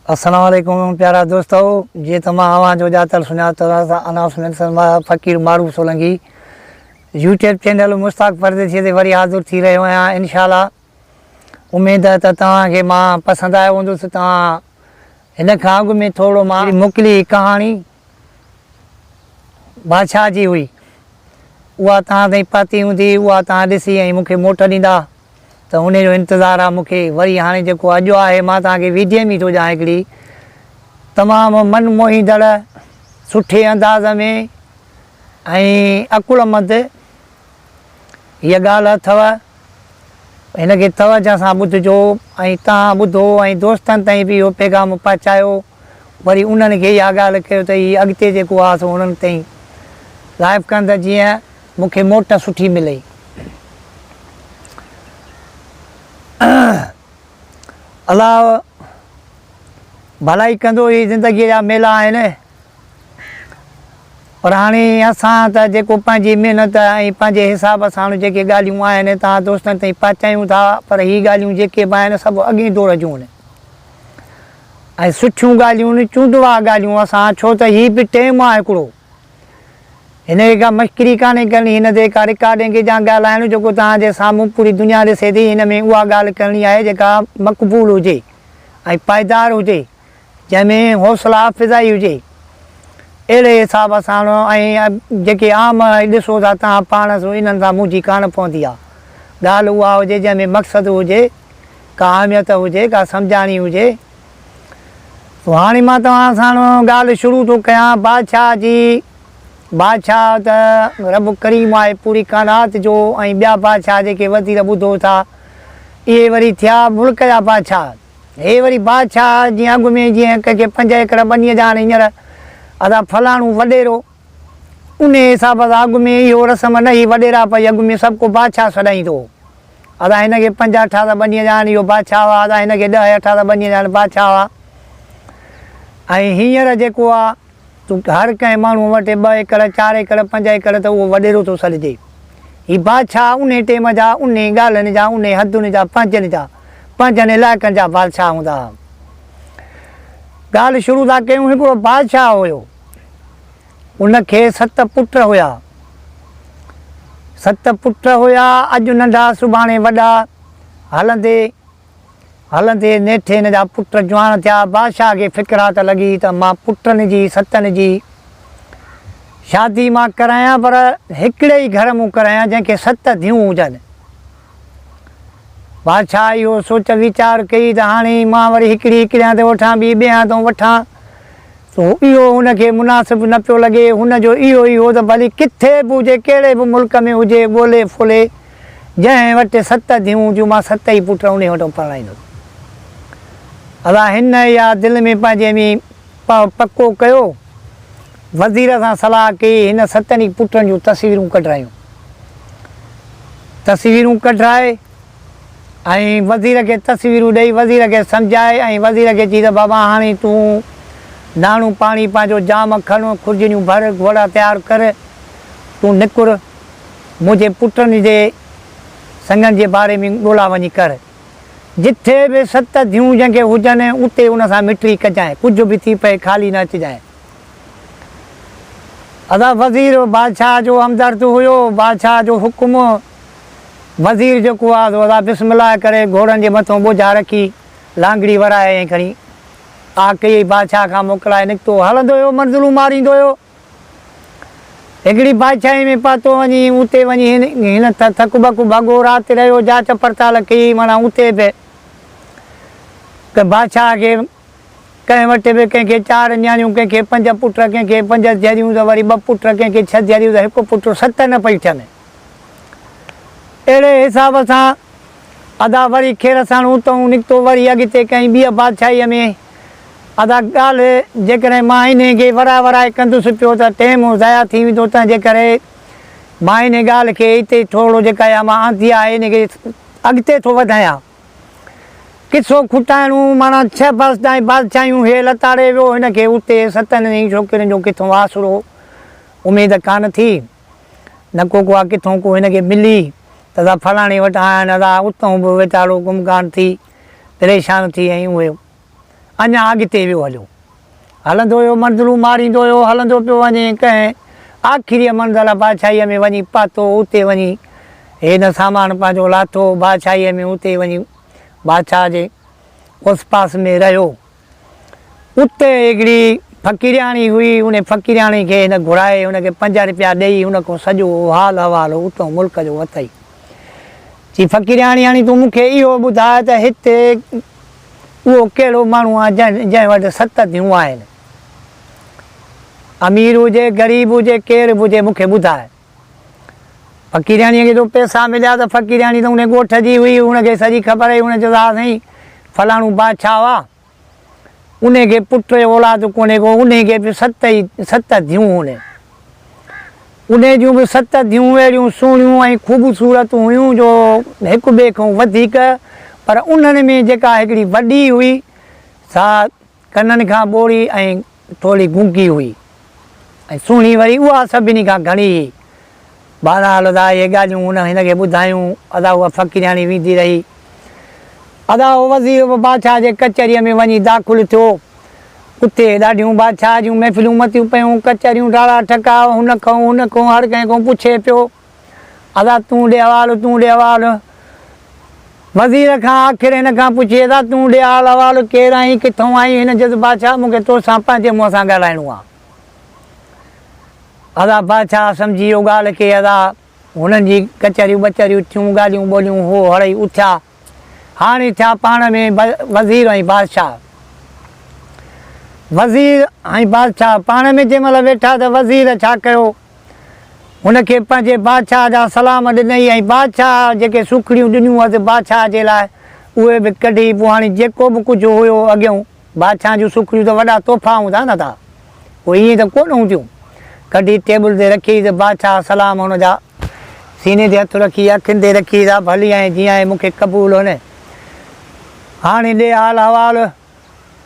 अस्सलाम वालेकुम प्यारा दोस्तों, जी तमाम आवाज़ जो जातल सुञातल अनाउंसमेंट फ़कीर मारूफ सोलंकी यूट्यूब चैनल मुश्ताक परदेसी ते वरी हाज़िर थी रहियो आहियां। इंशाअल्लाह उम्मीद है त तव्हांखे मां पसंदि आयो हूंदुसि। तव्हां हिन खां अॻु में थोरो मां मोकिली कहाणी बादशाह जी हुई, उहा तव्हां ताईं पहुती हूंदी, उहा तव्हां ॾिसी ऐं मूंखे मोट ॾींदा त उन जो इंतज़ारु आहे मूंखे। वरी हाणे जेको अॼु आहे मां तव्हांखे वीडियो में थो ॾियां हिकिड़ी तमामु मनमोहींदड़ सुठे अंदाज़ में ऐं अकुलमंद हीअ ॻाल्हि अथव। हिनखे तवजह सां ॿुधिजो ऐं तव्हां ॿुधो ऐं दोस्तनि ताईं बि इहो पैगाम पहुचायो। वरी उन्हनि खे इहा ॻाल्हि कयो त हीअ अॻिते जेको आहे सो उन्हनि ताईं लाइव कंदा जीअं मूंखे मोट सुठी मिले। अलाह भलाई कंदो, ही ज़िंदगीअ जा मेला आहिनि। पर हाणे असां त जेको पंहिंजी महिनत ऐं पंहिंजे हिसाब सां जेके ॻाल्हियूं आहिनि तव्हां दोस्तनि ताईं पहुचायूं था, पर हीअ ॻाल्हियूं जेके बि आहिनि सभु अॻे दौर जूं आहिनि ऐं सुठियूं ॻाल्हियूं आहिनि, चूंडवा ॻाल्हियूं असां, छो त हीअ बि टेम आहे हिकिड़ो। हिन का मश्करी कान्हे करणी, हिन ते का रिकॉर्डिंग जा ॻाल्हाइणु जेको तव्हांजे साम्हूं पूरी दुनिया ॾिसे थी, हिन में उहा ॻाल्हि करणी आहे जेका मक़बूल हुजे ऐं पाइदार हुजे, जंहिंमें हौसला अफ़ज़ाई हुजे। अहिड़े हिसाब सां ऐं जेके आम ॾिसो था तव्हां पाण सो इन्हनि सां मुंहिंजी कान पवंदी आहे। ॻाल्हि उहा हुजे जंहिंमें मक़सदु हुजे, का अहमियत हुजे, का सम्झाणी हुजे। हाणे मां तव्हां सां ॻाल्हि शुरू थो कयां बादशाह जी। बादशाह त रब करीम आहे, पूरी कानात जो, ऐं ॿिया बादशाह जेके वधीक ॿुधो था इहे वरी थिया मुल्क जा बादशाह। हे वरी बादशाह जीअं अॻु में जीअं कंहिंखे 5 एकड़ ॿनीअ जा हाणे हींअर अदा फलाणो वॾेरो, उन हिसाब सां अॻु में इहो रस्म न ही वॾेरा पई, अॻु में सभु को बादशाह सॾाईंदो। अदा हिनखे 5-8 ॿनीअ जा आहिनि, इहो बादशाह हुआ। अदा हिनखे 10-18 ॿनीअ जा आहिनि, बादशाह हुआ। ऐं हींअर जेको आहे तूं हर कंहिं माण्हू वटि 2 एकड़ 4 एकड़ 5 एकड़ त उहो वॾेरो थो सॾिजे। हीअ बादशाह उन टाइम जा, उन ॻाल्हियुनि जा, उन हदुनि जा, पंजनि इलाइक़नि जा बादशाह हूंदा हुआ। ॻाल्हि शुरू था कयूं। हिकिड़ो बादशाह हुयो, उनखे 7 पुट हुया। 7 पुट हुया, अॼु नंढा सुभाणे वॾा, हलंदे हलंदे नेठे हिन जा पुट जवान थिया। बादशाह खे फ़िक्रात लॻी त मां पुटनि जी 7 जी शादी मां करायां, पर हिकिड़े ई घर मूं करायां जंहिंखे 7 धीअरूं हुजनि। बादशाह इहो सोच वीचार कई त हाणे मां वरी हिकिड़ी हिकिड़ियां ते वठां, ॿी ॿियां थो वठां, त इहो हुनखे मुनासिबु न पियो लॻे। हुनजो इहो ई हो त भली किथे बि हुजे, कहिड़े बि मुल्क में हुजे, ॻोल्हे फोले जंहिं वटि 7 धीअरूं हुजूं, मां 7 ई पुट उन वटि पढ़ाईंदुसि। अदा हिन इहा दिलि में पंहिंजे में पको कयो, वज़ीर सां सलाह कई, हिन 7 पुटनि जूं तस्वीरूं कढायूं। तस्वीरूं कढाए ऐं वज़ीर खे तस्वीरूं ॾेई वज़ीर खे सम्झाए, ऐं वज़ीर खे चई त बाबा हाणे तूं नाणू पाणी पंहिंजो जाम खण, खुर्जनियूं भर, घोड़ा तयारु कर, तूं निकुर, मुंहिंजे पुटनि जे संगनि जे बारे में ॻोल्हा वञी कर। जिथे बि 7 धीअरूं जंहिंखे हुजनि उते उन सां मिटी कजांइ, कुझु बि थी पए खाली न अचिजांइ। अदा वज़ीर बादशाह जो हमदर्द हुयो, बादशाह जो हुकुम। वज़ीर जेको आहे अदा बिस्मिल्लाह करे घोड़नि जे मथां बोझा रखी लांगड़ी वराए ऐं खणी आ कई, बादशाह खां मोकिलाए निकितो। हलंदो हुयो, मंज़िलूं मारींदो हुयो। हिकिड़ी बादशाही में पहुतो वञी, उते वञी हिन थकु बकु भॻो, राति रहियो, जांच पड़ताल कई। माना उते बि बादशाह खे कंहिं वटि बि कंहिंखे 4 नियाणियूं, कंहिंखे 5 पुट, कंहिंखे 5 धीअरूं त वरी 2 पुट, कंहिंखे 6 धीअरूं त 1 पुट, 7 न पई थियनि। अहिड़े हिसाब सां अदा वरी खेर सां उतां निकितो, वरी अॻिते कंहिं ॿिए बादशाहीअ में। अदा ॻाल्हि जेकॾहिं मां हिन खे वराए कंदुसि पियो त टाइम ज़ाया थी वेंदो, तंहिंजे करे मां हिन ॻाल्हि खे हिते थोरो जेका आहे मां आंधी आहे हिनखे अॻिते थो वधायां। किसो खुटाइणो, माना 6 बादशाहियूं हे लताड़े वियो हिनखे उते 7 छोकिरियुनि जो किथां आसरो उमेदु कान थी, न को आहे किथां को हिनखे मिली त फलाणे वटि आहिनि। अदा उतां बि वीचारो गुमकान थी, परेशान थी, ऐं उहे अञा अॻिते वियो हलियो, हलंदो हुयो मंज़िलूं मारींदो हुयो, हलंदो पियो वञे। कंहिं आख़िरी मंज़िल बादशाहीअ में वञी पातो, उते वञी हिन सामान पंहिंजो लाथो बादशाहीअ में, उते वञी बादशाह जे उस पास में रहियो। उते हिकिड़ी फ़क़ीरियाणी हुई, उन फ़क़ीरियाणी खे हिन घुराए, हुनखे 5 रुपया ॾेई हुन खां सॼो हाल अहिवाल उतां मुल्क जो वरितई। चई फ़क़ीरियाणी हाणे तूं मूंखे इहो ॿुधाए त हिते उहो कहिड़ो माण्हू आहे जंहिं वटि 7 धीअरूं आहिनि, अमीर हुजे ग़रीब हुजे केरु बि हुजे मूंखे ॿुधाए। फ़क़ीरियाणीअ खे जो पैसा मिलिया त फ़क़ीरियाणी त उन ॻोठ जी हुई, हुनखे सॼी ख़बर हुई। हुन चयो हा साईं फलाणो बादशाह हुआ, उनखे पुट औलाद कोन्हे को, उनखे बि 7 धीअरूं, उन जूं बि 7 धीअरूं अहिड़ियूं सुहिणियूं ऐं ख़ूबसूरत हुयूं जो हिक ॿिए खां वधीक। पर उन्हनि में जेका हिकिड़ी वॾी हुई सा कननि खां ॿोड़ी ऐं थोरी गूंगी हुई, ऐं सुहिणी वरी उहा सभिनी खां घणी हुई। बहरहाल अदा इहे ॻाल्हियूं हुन हिनखे ॿुधायूं। अदा उहा फ़क़ीरियाणी वेंदी रही। अदा उहो वज़ीर बादशाह जे कचहरीअ में वञी दाख़िल थियो। उते ॾाढियूं बादशाह जूं महफ़िलूं मतियूं पियूं, कचहरियूं ॾाढा ठका, हुन खां हर कंहिं खां पुछे पियो, अदा तूं ॾे अहवालु, तूं ॾे अहवालु। वज़ीर खां आख़िर हिन खां पुछे अदा तूं ॾे अहवालु, केरु आहीं, किथां आई? हिन चयो बादशाह मूंखे तोसां पंहिंजे मुंहं सां ॻाल्हाइणो आहे। अदा बादशाह सम्झी वियो ॻाल्हि खे। अदा हुननि जी कचहरियूं बचहरियूं थियूं, ॻाल्हियूं ॿोलियूं हो हड़ई उथिया। हाणे थिया पाण में वज़ीर ऐं बादशाह। वज़ीर ऐं बादशाह पाण में जंहिं महिल वेठा त वज़ीर छा कयो, हुनखे पंहिंजे बादशाह जा सलाम ॾिनई, ऐं बादशाह जेके सुखड़ियूं ॾिनियूं हुअसि बादशाह जे लाइ उहे बि कढी। पोइ हाणे जेको बि कुझु हुयो अॻियां बादशाह जूं सुखड़ियूं त वॾा तोहफ़ा हूंदा न था, उहे ईअं त कोन हूंदियूं, कढी टेबल ते रखी त बादशाह सलाम हुनजा सीने ते हथु रखी अखियुनि ते रखी त भली ऐं जीअं आहे मूंखे क़बूल हो न। हाणे ॾे हाल अहवालु,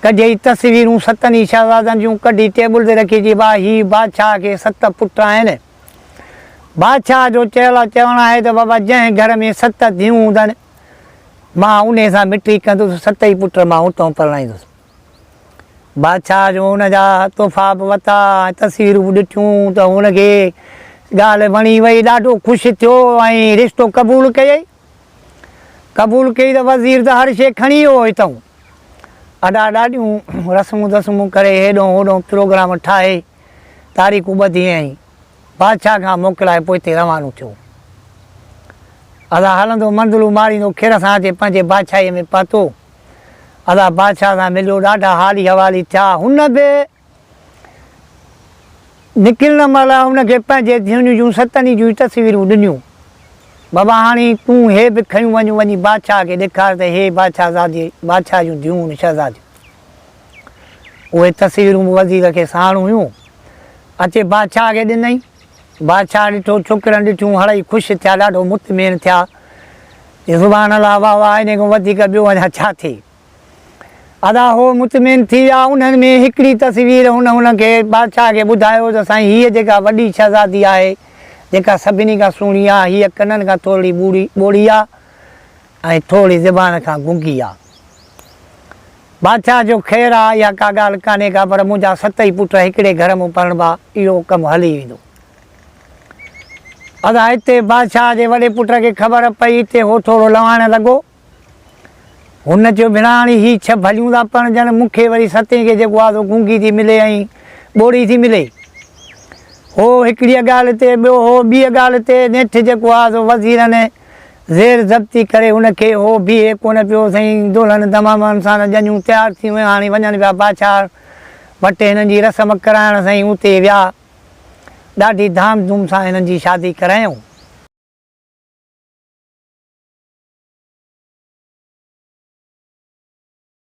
कढी तस्वीरूं 7 शहज़ादनि जूं कढी टेबल ते रखी। जी बा हीअ बादशाह खे 7 पुट आहिनि। बादशाह जो चवणु आहे त बाबा जंहिं घर में 7 धीअरूं हूंदनि मां उन सां मिटी कंदुसि, 7 ई पुट मां उतां परणाईंदुसि। बादशाह जो हुनजा तोहफ़ा बि वरिता, तस्वीरूं बि ॾिठियूं त हुनखे ॻाल्हि वणी वई, ॾाढो ख़ुशि थियो ऐं रिश्तो क़बूलु कयई। क़बूलु कई त वज़ीर त हर शइ खणी वियो हितां, ॾाढियूं रस्मूं दस्मूं करे हेॾो होॾो प्रोग्राम ठाहे तारीख़ूं ॿधी ऐं बादशाह खां मोकिलाए पोइ हिते रवानो थियो। अदा हलंदो मंज़िलूं मारींदो खिर सां अचे पंहिंजे बादशाहीअ में पहुतो। अदा बादशाह सां मिलियो, ॾाढा हाली हवाली थिया। हुन बि निकिरण महिल हुनखे पंहिंजे धीअरुनि जूं 7 जूं तस्वीरूं ॾिनियूं। बाबा हाणे तूं हे बि खयूं वञी बादशाह खे ॾेखार त हे बादशाह जूं धीअरूं शहज़ादियूं। उहे तस्वीरूं वज़ीर खे साण हुयूं, अचे बादशाह खे ॾिनई। बादशाह ॾिठो, छोकिरनि ॾिठियूं, हड़ई ख़ुशि थिया, ॾाढो मुतमइन थिया। ज़ुबान अलाह वाह वाह, इन खां वधीक ॿियो अञा छा थिए। अदा हो मुतमइन थी विया। उन्हनि में हिकिड़ी तस्वीर हुनखे बादशाह खे ॿुधायो त साईं हीअ जेका वॾी शहज़ादी आहे जेका सभिनी खां सुहिणी आहे, हीअ कननि खां थोरी ॿोड़ी आहे ऐं थोरी ज़बान खां गुंगी आहे। बादशाह जो ख़ैरु आहे, इहा का ॻाल्हि कान्हे का, पर मुंहिंजा 7 ई पुट हिकिड़े घर में पढ़णबा, इहो कमु हली वेंदो। अदा हिते बादशाह जे वॾे पुट खे ख़बर पई, हिते हो थोरो लवाइणु लॻो। हुन चयो भेण हाणे हीअ 6 भलियूं था पढ़जनि, मूंखे वरी 7 खे जेको आहे गुंगी थी मिले ऐं ॿोड़ी थी मिले। हो हिकिड़ी ॻाल्हि ते, ॿियो हो ॿी ॻाल्हि ते नेठि जेको आहे सो वज़ीरनि ज़ेर ज़ब्ती करे हुनखे हो बीहे कोन पियो। साईं दुल्हन तमामु सां ॼणियूं तयारु थी वियूं, हाणे वञनि पिया बादशाह वटि हिननि जी रस्म कराइण। साईं उते विया, ॾाढी धाम धूम सां हिननि जी शादी करायूं।